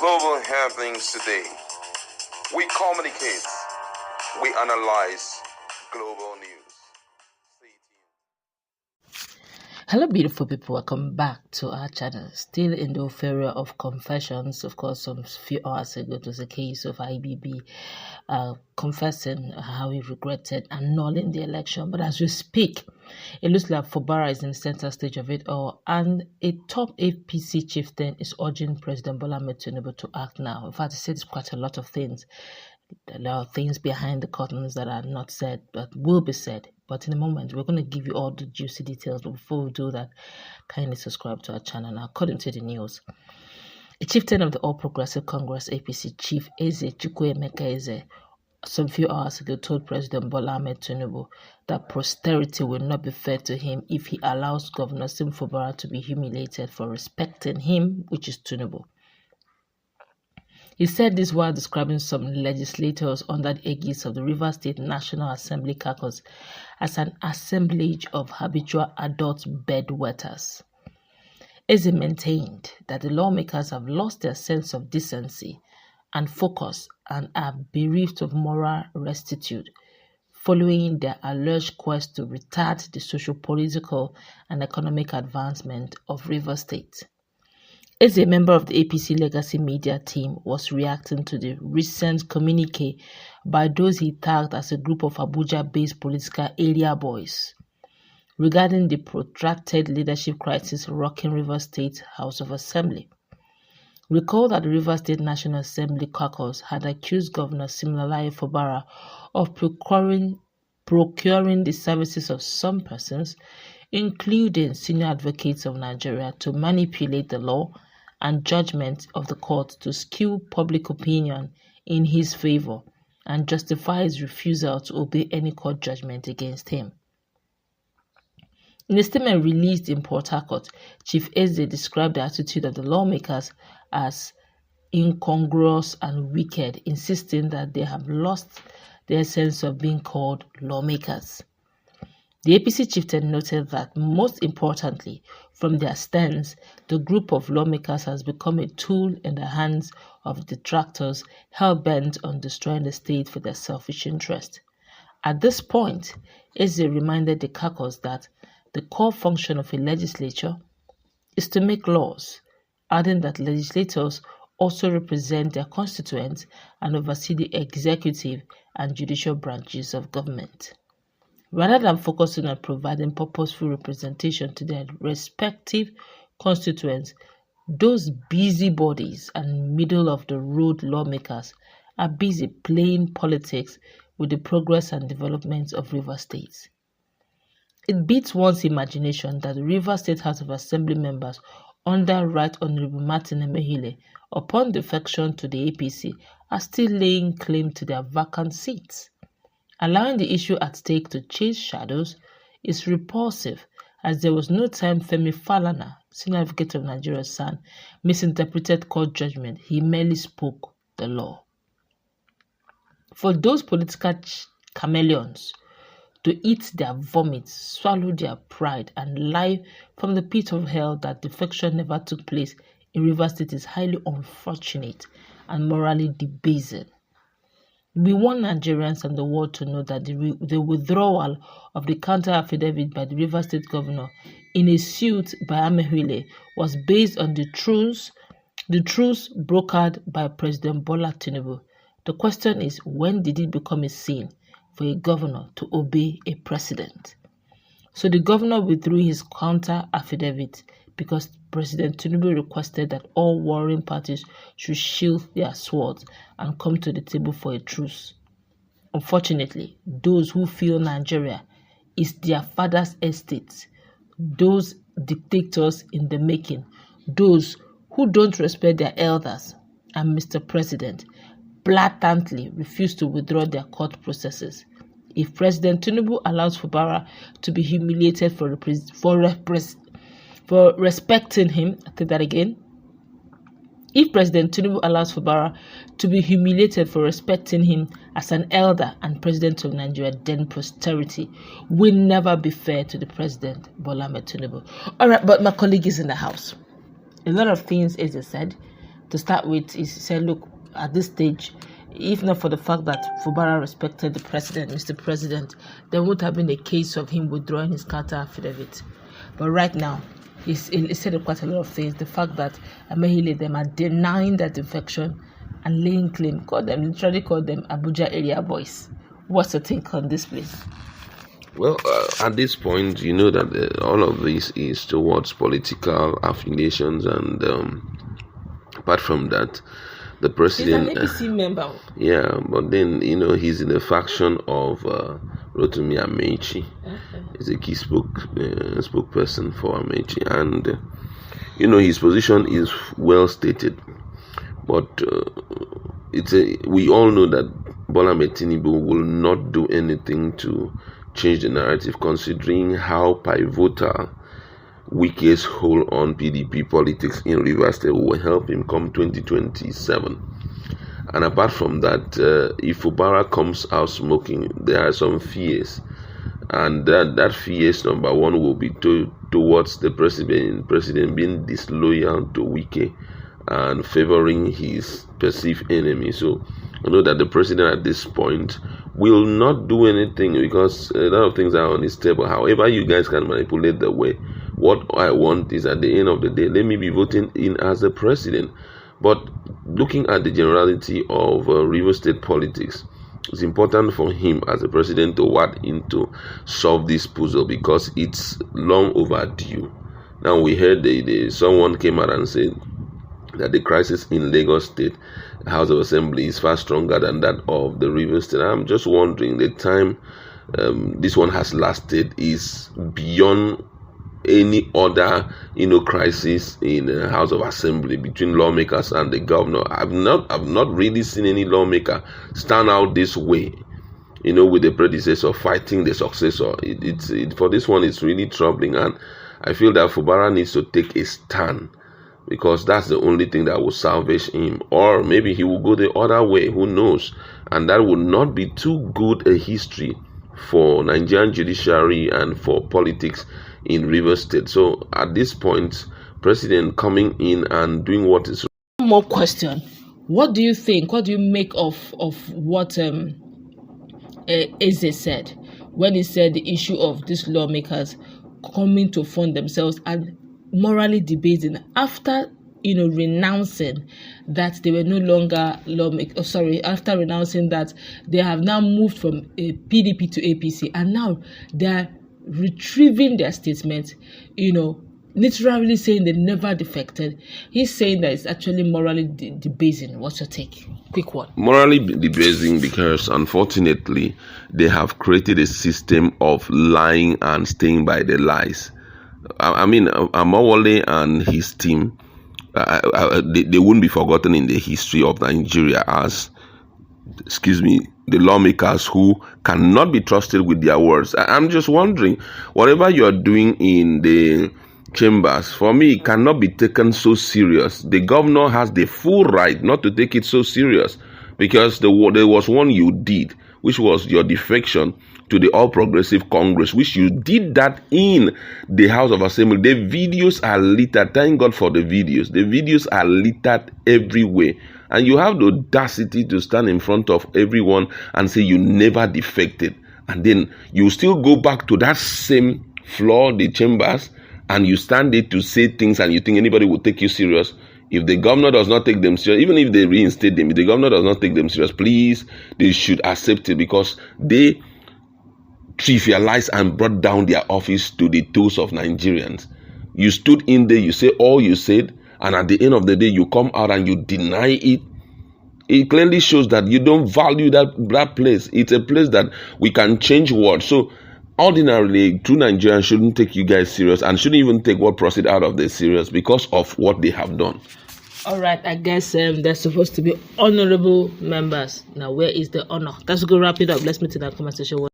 global happenings today. We communicate, we analyze global news. Stay tuned. Hello, beautiful people. Welcome back to our channel. Still in the area of confessions. Of course, some few hours ago, it was a case of IBB confessing how he regretted annulling the election. But as we speak, it looks like Fubara is in the center stage of it all, and a top Apc chieftain is urging President Bola Ahmed Tinubu to act now. In fact, he said quite a lot of things. There are things behind the curtains that are not said, but will be said. But in a moment, we're going to give you all the juicy details. But before we do that, kindly subscribe to our channel. Now, according to the news, a chieftain of the All Progressive Congress, APC Chief Eze, some few hours ago told President Bola Ahmed Tinubu that posterity will not be fair to him if he allows Governor Sim Fubara to be humiliated for respecting him, which is Tinubu. He said this while describing some legislators under the aegis of the Rivers State National Assembly caucus as an assemblage of habitual adult bedwetters. Eze maintained that the lawmakers have lost their sense of decency and focus and are bereft of moral rectitude following their alleged quest to retard the socio-political and economic advancement of Rivers State. As a member of the APC legacy media team was reacting to the recent communique by those he tagged as a group of Abuja-based political area boys regarding the protracted leadership crisis rocking Rivers State House of Assembly. Recall that the Rivers State National Assembly caucus had accused Governor Siminalayi Fubara of procuring the services of some persons, including senior advocates of Nigeria, to manipulate the law and judgment of the court to skew public opinion in his favor and justify his refusal to obey any court judgment against him. In a statement released in Port Harcourt, Chief Eze described the attitude of the lawmakers as incongruous and wicked, insisting that they have lost their sense of being called lawmakers. The APC chieftain noted that, most importantly, from their stance, the group of lawmakers has become a tool in the hands of detractors hell-bent on destroying the state for their selfish interest. At this point, Eze reminded the caucus that the core function of a legislature is to make laws, adding that legislators also represent their constituents and oversee the executive and judicial branches of government. Rather than focusing on providing purposeful representation to their respective constituents, those busybodies and middle-of-the-road lawmakers are busy playing politics with the progress and development of River State. It beats one's imagination that the River State House of Assembly members under Right Honourable Martin Emehile, upon defection to the APC, are still laying claim to their vacant seats. Allowing the issue at stake to chase shadows is repulsive, as there was no time Femi Falana, senior advocate of Nigeria's son, misinterpreted court judgment. He merely spoke the law. For those political chameleons to eat their vomit, swallow their pride, and lie from the pit of hell that defection never took place in Rivers State is highly unfortunate and morally debasing. We want Nigerians and the world to know that the withdrawal of the counter affidavit by the Rivers State governor in a suit by Emehile was based on the truths brokered by President Bola Tinubu. The question is, when did it become a sin for a governor to obey a president? So the governor withdrew his counter affidavit because President Tinubu requested that all warring parties should sheath their swords and come to the table for a truce. Unfortunately, those who feel Nigeria is their father's estate, those dictators in the making, those who don't respect their elders, and Mr. President blatantly refuse to withdraw their court processes. If President Tinubu allows Fubara to be humiliated for respecting him, I take that again. If President Tinubu allows Fubara to be humiliated for respecting him as an elder and president of Nigeria, then posterity will never be fair to the president, Bola Ahmed Tinubu. All right, but my colleague is in the house. A lot of things, as I said, to start with, he said, look, at this stage, if not for the fact that Fubara respected the president, Mr. President, there would have been a case of him withdrawing his counter affidavit. But right now, he said quite a lot of things. The fact that Amehile them are denying that defection and laying claim, literally called them Abuja area boys. What's your take on this, please? Well, at this point, you know that all of this is towards political affiliations, and apart from that, the president... He's an APC member. Yeah, but then, he's in the faction of Rotimi Amechi. Okay. He's a key spokesperson for Amechi, and, his position is well stated. But we all know that Bola Tinubu will not do anything to change the narrative, considering how pivotal Wike's hold on PDP politics in Rivers State will help him come 2027. And apart from that, if Fubara comes out smoking, there are some fears. And that fears, number one, will be towards the president being disloyal to Wike and favoring his perceived enemy. So I know that the president at this point will not do anything because a lot of things are on his table. However, you guys can manipulate the way. What I want is, at the end of the day, let me be voting in as the president. But looking at the generality of River State politics, it's important for him as the president to wade in to solve this puzzle because it's long overdue. Now we heard someone came out and said that the crisis in Lagos State House of Assembly is far stronger than that of the River State. I'm just wondering, the time this one has lasted is beyond any other crisis in the House of Assembly between lawmakers and the governor. I've not really seen any lawmaker stand out this way, with the predecessor fighting the successor. For this one, it's really troubling, and I feel that Fubara needs to take a stand, because that's the only thing that will salvage him. Or maybe he will go the other way, who knows? And that would not be too good a history for Nigerian judiciary and for politics in Rivers State. So at this point, president coming in and doing what is... One more question. What do you think? What do you make of what Eze said when he said the issue of these lawmakers coming to fund themselves and morally debating after renouncing that they were no longer lawmakers? After renouncing that they have now moved from PDP to APC, and now they are retrieving their statement, literally saying they never defected. He's saying that it's actually morally debasing. What's your take? Quick one. Morally debasing because, unfortunately, they have created a system of lying and staying by the lies. I mean, Amawale and his team, they wouldn't be forgotten in the history of Nigeria as, the lawmakers who cannot be trusted with their words. I'm just wondering, whatever you're doing in the chambers, for me, it cannot be taken so serious. The governor has the full right not to take it so serious, because there was one you did, which was your defection to the All Progressive Congress, which you did that in the House of Assembly. The videos are littered. Thank God for the videos. The videos are littered everywhere. And you have the audacity to stand in front of everyone and say you never defected. And then you still go back to that same floor, the chambers, and you stand there to say things and you think anybody will take you serious. If the governor does not take them serious, even if they reinstate them, if the governor does not take them serious, please, they should accept it, because they trivialized and brought down their office to the toes of Nigerians. You stood in there, you say all you said, and at the end of the day, you come out and you deny it. It clearly shows that you don't value that place. It's a place that we can change words. So ordinarily, true Nigerians shouldn't take you guys serious and shouldn't even take what proceed out of this serious because of what they have done. All right, I guess they're supposed to be honorable members. Now, where is the honor? Let's go wrap it up. Let's meet in that conversation.